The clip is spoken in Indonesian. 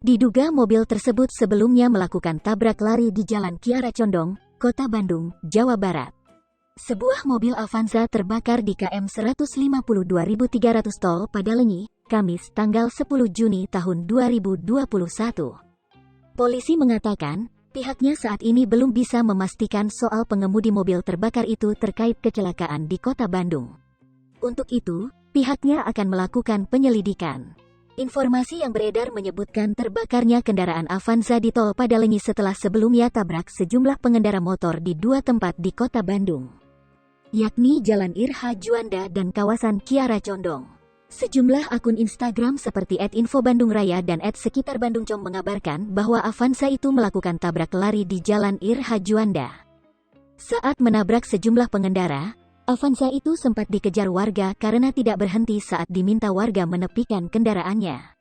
Diduga mobil tersebut sebelumnya melakukan tabrak lari di Jalan Kiara Condong, Kota Bandung, Jawa Barat. Sebuah mobil Avanza terbakar di KM 152.300 Tol Padalenyi, Kamis tanggal 10 Juni tahun 2021. Polisi mengatakan, pihaknya saat ini belum bisa memastikan soal pengemudi mobil terbakar itu terkait kecelakaan di Kota Bandung. Untuk itu, pihaknya akan melakukan penyelidikan. Informasi yang beredar menyebutkan terbakarnya kendaraan Avanza di Tol Padalenyi setelah sebelumnya tabrak sejumlah pengendara motor di dua tempat di Kota Bandung, yakni Jalan Irha Juanda dan kawasan Kiara Condong. Sejumlah akun Instagram seperti @infobandungraya dan @sekitarbandungcom mengabarkan bahwa Avanza itu melakukan tabrak lari di Jalan Irha Juanda. Saat menabrak sejumlah pengendara, Avanza itu sempat dikejar warga karena tidak berhenti saat diminta warga menepikan kendaraannya.